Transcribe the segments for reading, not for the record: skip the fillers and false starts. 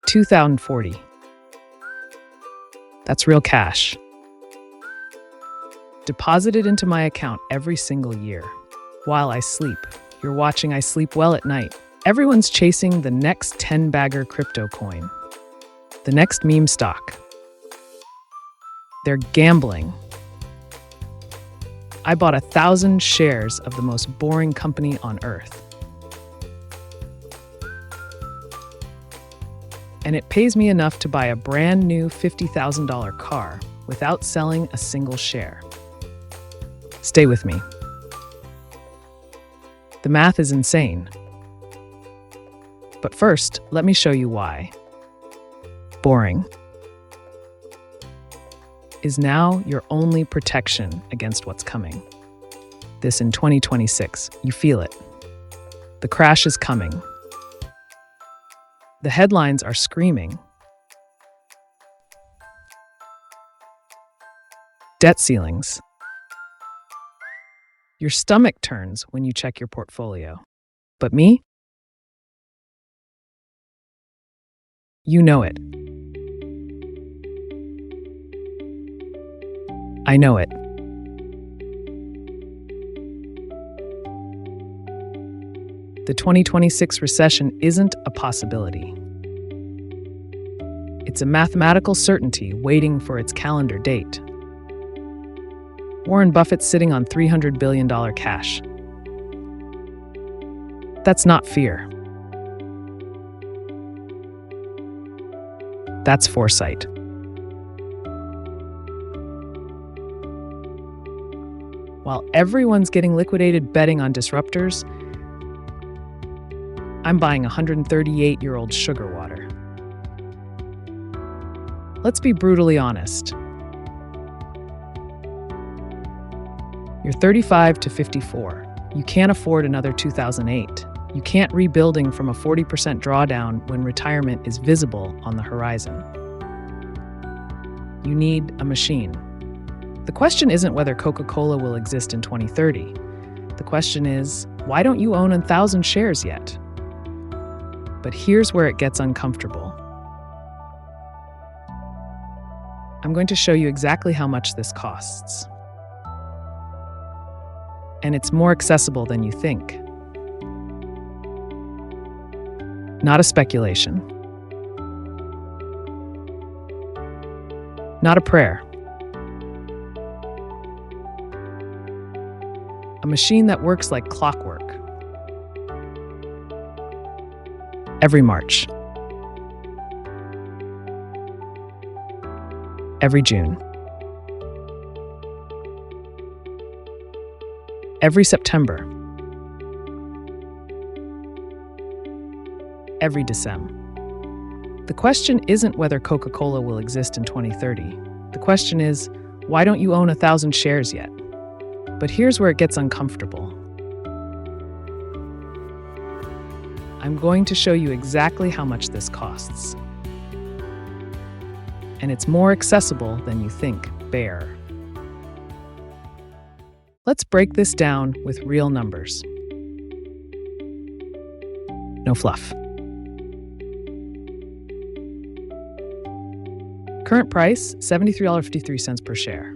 2040. That's real cash. Deposited into my account every single year. While I sleep. You're watching I Sleep Well at Night. Everyone's chasing the next 10-bagger crypto coin. The next meme stock. They're gambling. I bought 1,000 shares of the most boring company on earth. And it pays me enough to buy a brand new $50,000 car without selling a single share. Stay with me. The math is insane. But first, let me show you why. Boring is now your only protection against what's coming. This in 2026, you feel it. The crash is coming. The headlines are screaming. Debt ceilings. Your stomach turns when you check your portfolio. But me? You know it. I know it. The 2026 recession isn't a possibility. It's a mathematical certainty waiting for its calendar date. Warren Buffett's sitting on $300 billion cash. That's not fear. That's foresight. While everyone's getting liquidated betting on disruptors, I'm buying 138-year-old sugar water. Let's be brutally honest. You're 35 to 54. You can't afford another 2008. You can't rebuilding from a 40% drawdown when retirement is visible on the horizon. You need a machine. The question isn't whether Coca-Cola will exist in 2030. The question is, why don't you own 1,000 shares yet? But here's where it gets uncomfortable. I'm going to show you exactly how much this costs. And it's more accessible than you think. Not a speculation. Not a prayer. A machine that works like clockwork. Every March. Every June. Every September. Every December. The question isn't whether Coca-Cola will exist in 2030. The question is, why don't you own 1,000 shares yet? But here's where it gets uncomfortable. I'm going to show you exactly how much this costs. And it's more accessible than you think, bear. Let's break this down with real numbers. No fluff. Current price, $73.53 per share.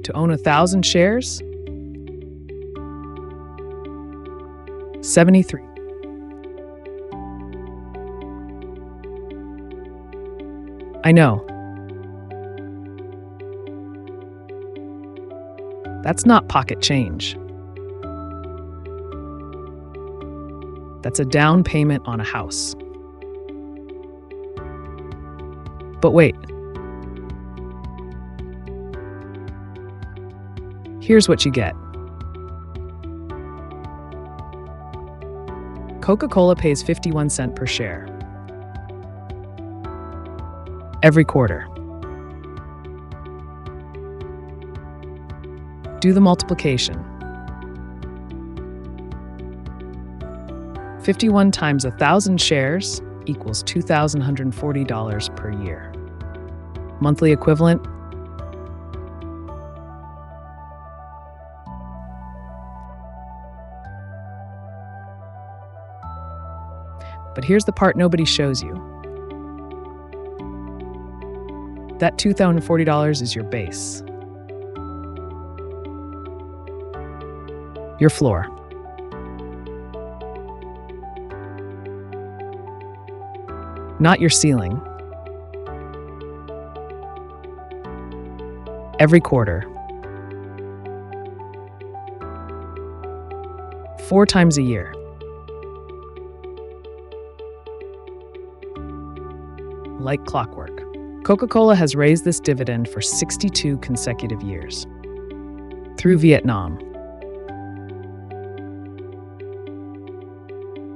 To own 1,000 shares, 73. I know. That's not pocket change. That's a down payment on a house. But wait. Here's what you get. Coca-Cola pays 51 cents per share. Every quarter. Do the multiplication. 51 times 1,000 shares equals $2,140 per year. Monthly equivalent, But here's the part nobody shows you. That $2,040 is your base. Your floor. Not your ceiling. Every quarter. 4 times a year. Like clockwork. Coca-Cola has raised this dividend for 62 consecutive years. Through Vietnam.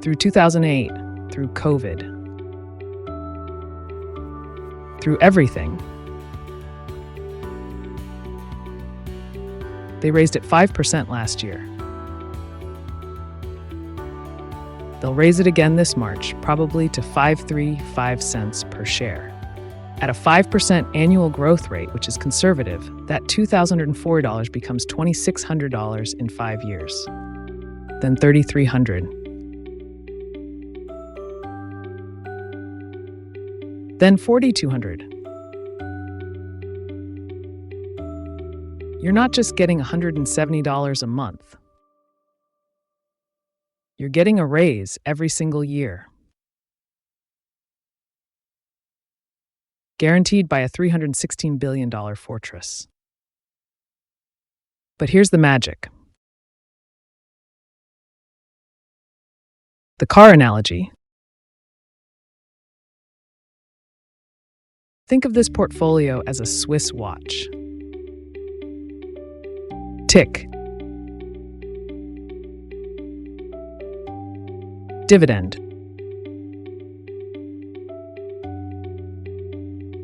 Through 2008. Through COVID. Through everything. They raised it 5% last year. They'll raise it again this March, probably to 5.35 cents per share. At a 5% annual growth rate, which is conservative, that $2,004 becomes $2,600 in 5 years. Then $3,300. Then $4,200. You're not just getting $170 a month. You're getting a raise every single year. Guaranteed by a $316 billion fortress. But here's the magic. The car analogy. Think of this portfolio as a Swiss watch. Tick. Dividend.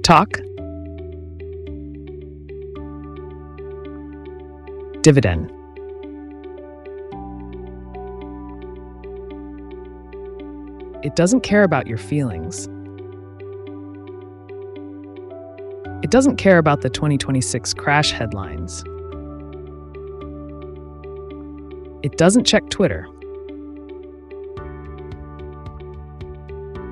Talk. Dividend. It doesn't care about your feelings. It doesn't care about the 2026 crash headlines. It doesn't check Twitter.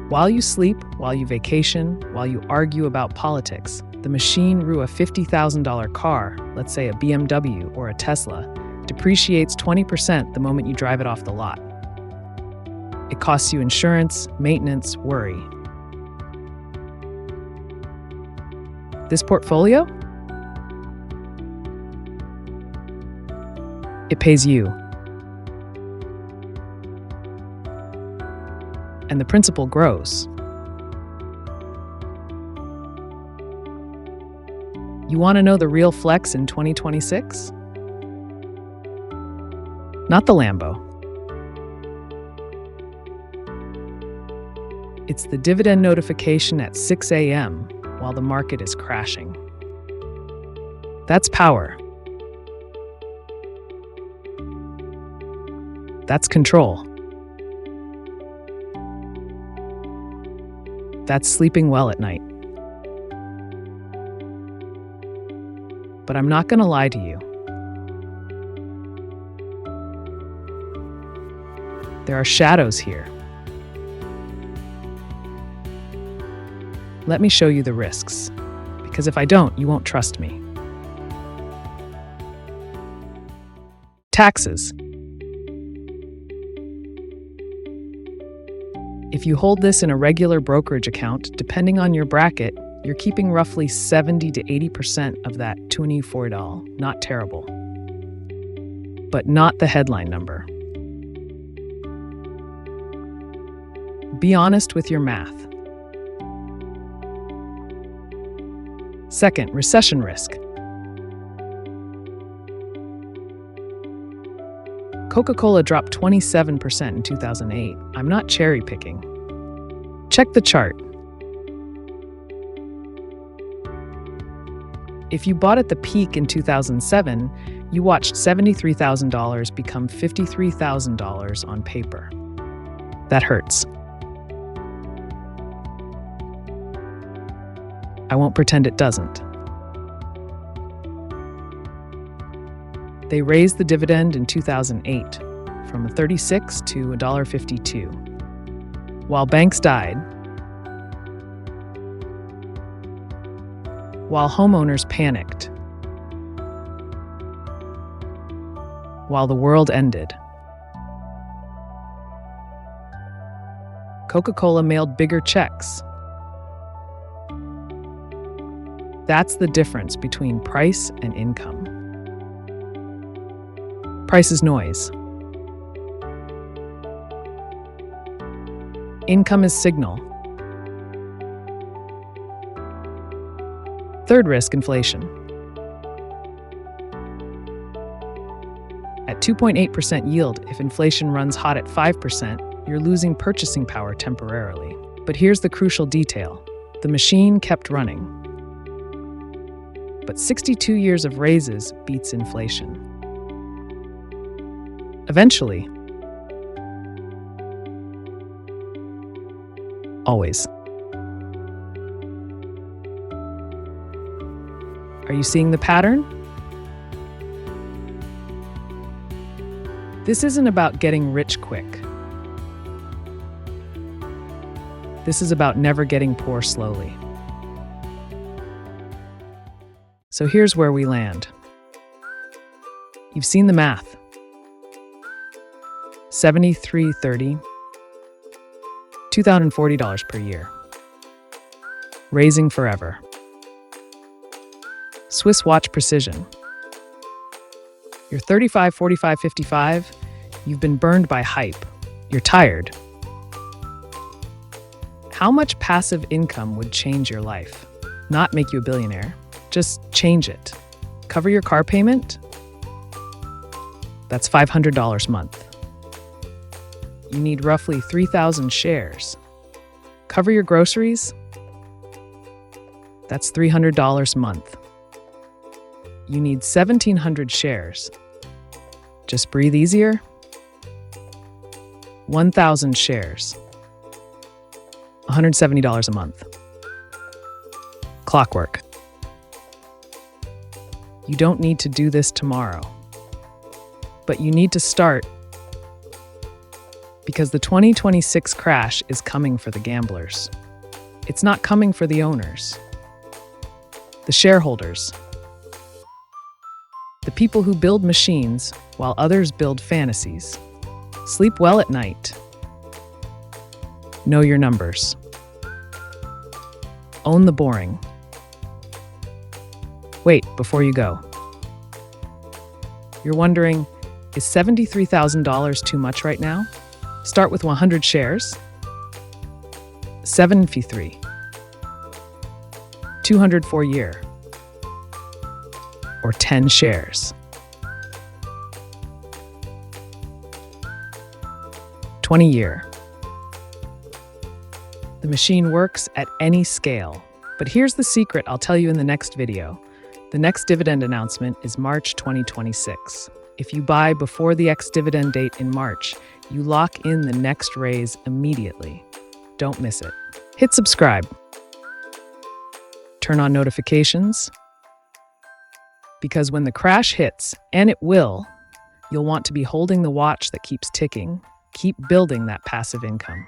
While you sleep, while you vacation, while you argue about politics, the machine rue a $50,000 car, let's say a BMW or a Tesla, depreciates 20% the moment you drive it off the lot. It costs you insurance, maintenance, worry. This portfolio? It pays you. And the principal grows. You want to know the real flex in 2026? Not the Lambo. It's the dividend notification at 6 a.m. while the market is crashing. That's power. That's control. That's sleeping well at night. But I'm not going to lie to you. There are shadows here. Let me show you the risks, because if I don't, you won't trust me. Taxes. If you hold this in a regular brokerage account, depending on your bracket, you're keeping roughly 70 to 80% of that $24. Not terrible. But not the headline number. Be honest with your math. Second, recession risk. Coca-Cola dropped 27% in 2008. I'm not cherry picking. Check the chart. If you bought at the peak in 2007, you watched $73,000 become $53,000 on paper. That hurts. I won't pretend it doesn't. They raised the dividend in 2008 from $36 to $1.52. while banks died, while homeowners panicked, while the world ended. Coca-Cola mailed bigger checks. That's the difference between price and income. Price is noise. Income is signal. Third risk, inflation. At 2.8% yield, if inflation runs hot at 5%, you're losing purchasing power temporarily. But here's the crucial detail. The machine kept running. But 62 years of raises beats inflation. Eventually, always. Are you seeing the pattern? This isn't about getting rich quick. This is about never getting poor slowly. So here's where we land. You've seen the math. 73.30, $2,040 per year. Raising forever. Swiss watch precision. You're 35, 45, 55. You've been burned by hype. You're tired. How much passive income would change your life? Not make you a billionaire. Just change it. Cover your car payment? That's $500 a month. You need roughly 3,000 shares. Cover your groceries? That's $300 a month. You need 1,700 shares. Just breathe easier? 1,000 shares. $170 a month. Clockwork. You don't need to do this tomorrow, but you need to start because the 2026 crash is coming for the gamblers. It's not coming for the owners, the shareholders, the people who build machines while others build fantasies. Sleep well at night. Know your numbers. Own the boring. Wait, before you go. You're wondering, is $73,000 too much right now? Start with 100 shares. 753. 204 year. Or 10 shares. 20 year. The machine works at any scale. But here's the secret I'll tell you in the next video. The next dividend announcement is March 2026. If you buy before the ex-dividend date in March, you lock in the next raise immediately. Don't miss it. Hit subscribe. Turn on notifications. Because when the crash hits, and it will, you'll want to be holding the watch that keeps ticking. Keep building that passive income.